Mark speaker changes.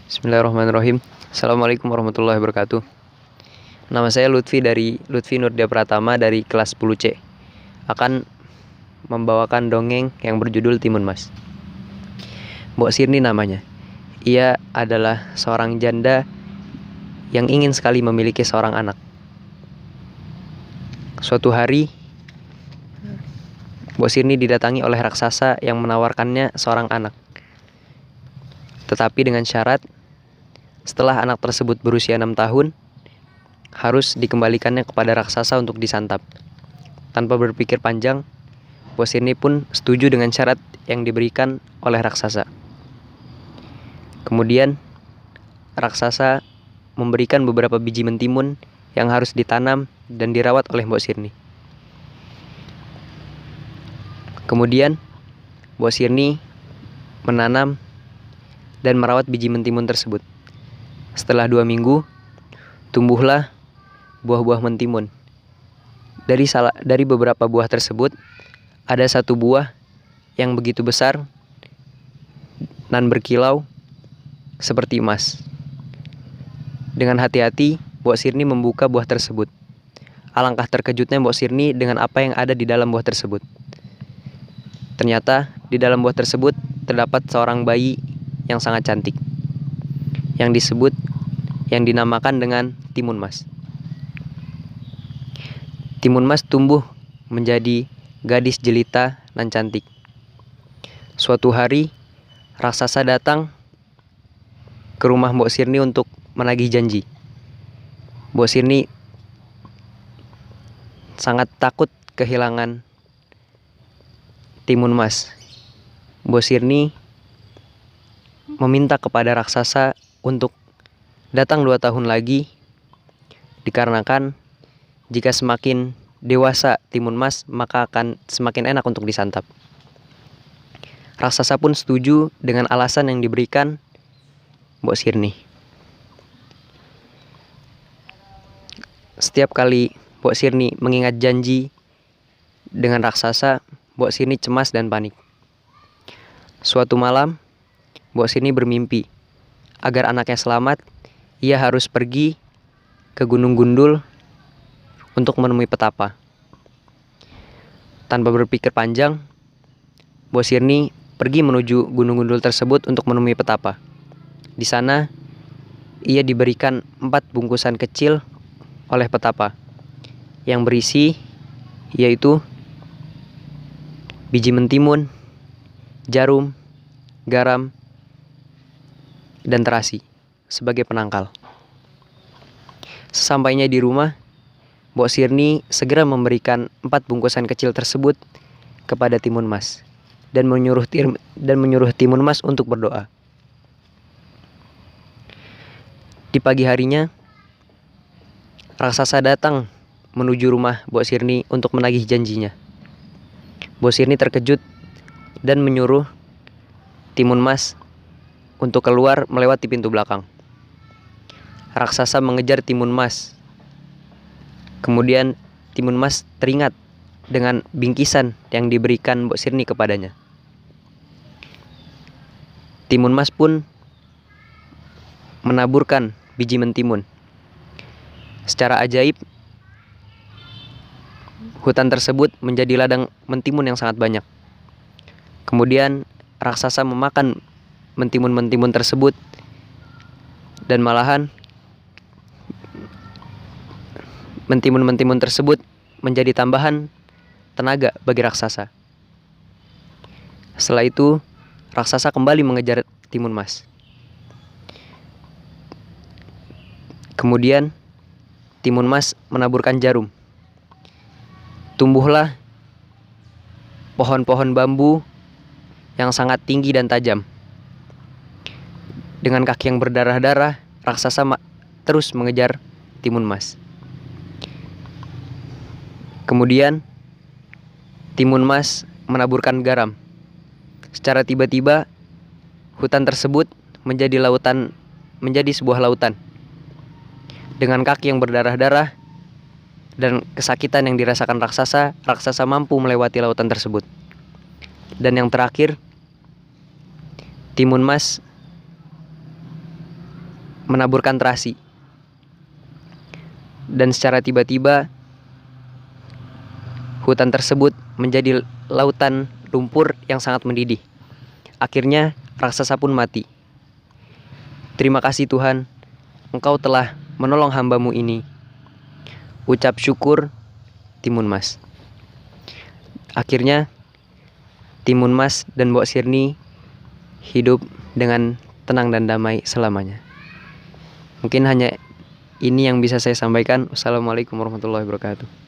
Speaker 1: Bismillahirrahmanirrahim. Assalamualaikum warahmatullahi wabarakatuh. Nama saya Lutfi dari Lutfi Nurdia Pratama dari kelas 10C. Akan membawakan dongeng yang berjudul Timun Mas. Mbok Sirni namanya. Ia adalah seorang janda yang ingin sekali memiliki seorang anak. Suatu hari, Mbok Sirni didatangi oleh raksasa yang menawarkannya seorang anak. Tetapi dengan syarat, setelah anak tersebut berusia 6 tahun, harus dikembalikannya kepada raksasa untuk disantap. Tanpa berpikir panjang, Mbok Sirni pun setuju dengan syarat yang diberikan oleh raksasa. Kemudian, raksasa memberikan beberapa biji mentimun yang harus ditanam dan dirawat oleh Mbok Sirni. Kemudian, Mbok Sirni menanam dan merawat biji mentimun tersebut. Setelah 2 minggu, tumbuhlah buah-buah mentimun. Dari beberapa buah tersebut, ada satu buah yang begitu besar dan berkilau seperti emas. Dengan hati-hati, Mbok Sirni membuka buah tersebut. Alangkah terkejutnya Mbok Sirni dengan apa yang ada di dalam buah tersebut. Ternyata di dalam buah tersebut terdapat seorang bayi yang sangat cantik, yang dinamakan dengan Timun Mas. Timun Mas tumbuh menjadi gadis jelita dan cantik. Suatu hari, raksasa datang ke rumah Mbok Sirni untuk menagih janji. Mbok Sirni sangat takut kehilangan Timun Mas. Mbok Sirni meminta kepada raksasa untuk datang 2 tahun lagi, dikarenakan jika semakin dewasa Timun Mas, maka akan semakin enak untuk disantap. Raksasa pun setuju dengan alasan yang diberikan Mbok Sirni. Setiap kali Mbok Sirni mengingat janji dengan raksasa, Mbok Sirni cemas dan panik. Suatu malam, Mbok Sirni bermimpi agar anaknya selamat. Ia harus pergi ke Gunung Gundul untuk menemui petapa. Tanpa berpikir panjang, Mbok Sirni pergi menuju Gunung Gundul tersebut untuk menemui petapa. Di sana, ia diberikan 4 bungkusan kecil oleh petapa yang berisi yaitu biji mentimun, jarum, garam, dan terasi sebagai penangkal. Sesampainya di rumah, Mbok Sirni segera memberikan 4 bungkusan kecil tersebut kepada Timun Mas dan menyuruh Timun Mas untuk berdoa. Di pagi harinya, raksasa datang menuju rumah Mbok Sirni untuk menagih janjinya. Mbok Sirni terkejut dan menyuruh Timun Mas untuk keluar melewati pintu belakang. Raksasa mengejar Timun Mas. Kemudian Timun Mas teringat dengan bingkisan yang diberikan Mbok Sirni kepadanya. Timun Mas pun menaburkan biji mentimun. Secara ajaib, hutan tersebut menjadi ladang mentimun yang sangat banyak. Kemudian raksasa memakan mentimun-mentimun tersebut, dan malahan mentimun-mentimun tersebut menjadi tambahan tenaga bagi raksasa. Setelah itu, raksasa kembali mengejar Timun Mas. Kemudian Timun Mas menaburkan jarum. Tumbuhlah pohon-pohon bambu yang sangat tinggi dan tajam. Dengan kaki yang berdarah-darah, raksasa terus mengejar Timun Mas. Kemudian Timun Mas menaburkan garam. Secara tiba-tiba, hutan tersebut menjadi sebuah lautan. Dengan kaki yang berdarah-darah dan kesakitan yang dirasakan raksasa mampu melewati lautan tersebut. Dan yang terakhir, Timun Mas menaburkan terasi. Dan secara tiba-tiba hutan tersebut menjadi lautan lumpur yang sangat mendidih. Akhirnya raksasa pun mati. Terima kasih Tuhan, Engkau telah menolong hamba-Mu ini. Ucap syukur Timun Mas. Akhirnya Timun Mas dan Mbok Sirni hidup dengan tenang dan damai selamanya. Mungkin hanya ini yang bisa saya sampaikan. Wassalamualaikum warahmatullahi wabarakatuh.